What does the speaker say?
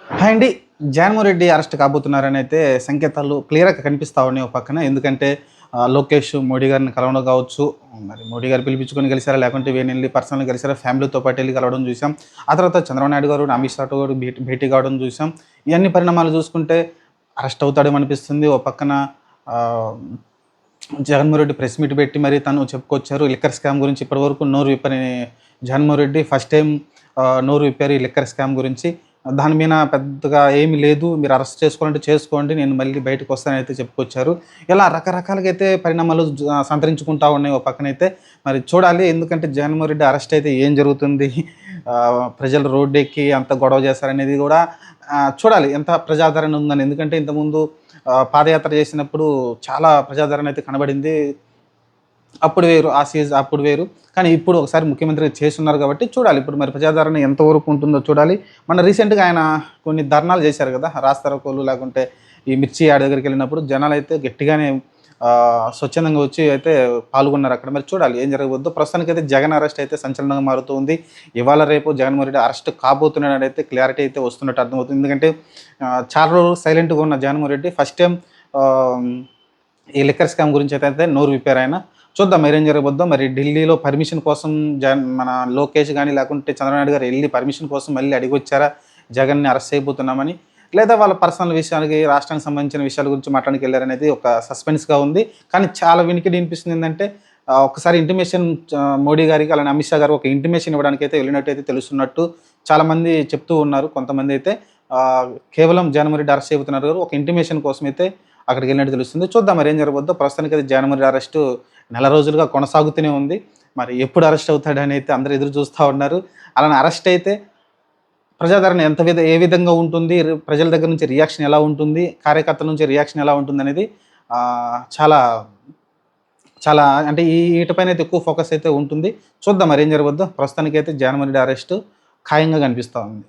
Hi అండి. Jaganmohan Reddy arrest కాబోతున్నారని అయితే సంకేతాలు క్లియర్‌గా కనిపిస్తా ఉన్నాయి ఒక పక్కన. ఎందుకంటే లోకేష్ మోడీ గారిని కలవడం కావచ్చు, మరి మోడీ గారు పిలిపించుకొని కలిసారా? లేకుంటే ఈయనెళ్లి పర్సనల్‌గా కలిసారా? ఫ్యామిలీతో పాటు ఎళ్లి కలవడం చూసాం. ఆ తర్వాత చంద్రబాబు నాయుడు గారు, అమిత్ షాతో కూడా భేటీ కావడం చూసాం. ఇవన్నీ పరిణామాలు చూసుకుంటే అరెస్ట్ అవుతాడేమో అనిపిస్తుంది. ఓ పక్కన ఆహ్, జగన్మోహన్ రెడ్డి ప్రెస్ మీట్ పెట్టి మరి తను చెప్పుకొచ్చారు. లిక్కర్ స్కామ్ గురించి ఇప్పటివరకు నోరు విప్పని జగన్మోహన్ రెడ్డి ఫస్ట్ టైమ్ నోరు విప్పారు ఈ లిక్కర్ స్కామ్ గురించి. దాని మీద పెద్దగా ఏమి లేదు. మీరు అరెస్ట్ చేసుకోవాలంటే చేసుకోండి. నేను మళ్ళీ బయటకొస్తాననైతే చెప్పుకొచ్చారు. ఇలా రకరకాలుగా అయితే పరిణామాలు సంతరించుకుంటా ఉన్నాయి ఓ పక్కనైతే. మరి చూడాలి. ఎందుకంటే జగన్మోహన్ రెడ్డి అరెస్ట్ అయితే ఏం జరుగుతుంది? ప్రజలు రోడ్డెక్కి అంత గొడవ చేశారనేది గూడా చూడాలి. ఎంత ప్రజాదరణ ఉందని. ఎందుకంటే ఇంతకుముందు పాదయాత్ర చేసినప్పుడు చాలా ప్రజాదరణ అయితే కనబడింది. అప్పుడు వేరు. ఆ అప్పుడు వేరు. కానీ ఇప్పుడు ఒకసారి ముఖ్యమంత్రిగా చేసున్నారు కాబట్టి చూడాలి. ఇప్పుడు మరి ప్రజాదరణ ఎంతవరకు ఉంటుందో చూడాలి. మొన్న రీసెంట్‌గా ఆయన కొన్ని ధర్నాలు చేశారు గదా! రాస్తారోకోలు లేకుంటే ఈ మిర్చి యార్డ్ దగ్గరికెళ్ళినప్పుడు జనాలైతే గట్టిగానే స్వచ్ఛందంగా వచ్చి అయితే పాల్గొన్నారు అక్కడ. మరి చూడాలి ఏం జరగబోద్దో. ప్రస్తుతానికైతే జగన్ అరెస్ట్ అయితే సంచలనంగా మారుతూ ఉంది. ఇవాళ రేపు జగన్మోహన్ రెడ్డి అరెస్ట్ కాబోతున్నాడనైతే క్లారిటీ అయితే వస్తున్నట్టు అర్థమవుతుంది. ఎందుకంటే చాలా రోజులు సైలెంట్‌గా ఉన్న జగన్మోహన్ రెడ్డి ఫస్ట్ టైమ్ ఆహ్, ఈ లిక్కర్ స్కామ్ గురించైతే నోరు విప్పారాయన. చూద్దాం మరేం జరగబోద్దో. మరి ఢిల్లీలో పర్మిషన్ కోసం మన లోకేష్ గాని, లేకుంటే చంద్రబాబు నాయుడు గారు ఎళ్లి పర్మిషన్ కోసం మళ్ళీ అడిగొచ్చారా? జగన్‌ని అరెస్ట్ చేయబోతున్నామని. లేదా వాళ్ళ పర్సనల్ విషయాలకి, రాష్ట్రానికి సంబంధించిన విషయాల గురించి మాట్లాడడానికి ఎళ్లారనేది ఒక సస్పెన్స్‌గా ఉంది. కానీ చాలా వినికిడి వినిపిస్తుంది ఏందంటే ఒక్కసారి ఇంటిమేషన్ మోడీ గారికి అలానే అమిత్ షా గారు ఒక ఇంటిమేషన్ ఇవ్వడానికైతే వెళ్ళినట్టయితే తెలుస్తున్నట్టు చాలామంది చెప్తూ ఉన్నారు. కొంతమందైతే ఆహ్, కేవలం జగన్మోహన్ రెడ్డి అరెస్ట్ చేయబోతున్నారు గారు ఒక ఇంటిమేషన్ కోసమైతే అక్కడికెళ్ళినట్టు తెలుస్తుంది. చూద్దాం మరేం జరగబోద్దో. ప్రస్తుతానికైతే జగన్మోహన్ రెడ్డి అరెస్టు నెల రోజులుగా కొనసాగుతూనే ఉంది. మరి ఎప్పుడు అరెస్ట్ అవుతాడని అయితే అందరూ ఎదురు చూస్తా ఉన్నారు. అలానే అరెస్ట్ అయితే ప్రజాదరణ ఏ విధంగా ఉంటుంది? ప్రజల దగ్గర నుంచి రియాక్షన్ ఎలా ఉంటుంది? కార్యకర్తల నుంచి రియాక్షన్ ఎలా ఉంటుందనేది చాలా చాలా అంటే ఈటిపైన అయితే ఎక్కువ ఫోకస్ అయితే ఉంటుంది. చూద్దాం మరేం జరగబోద్దో. ప్రస్తుతానికైతే జగన్మోహన్ రెడ్డి అరెస్టు ఖాయంగా కనిపిస్తా ఉంది.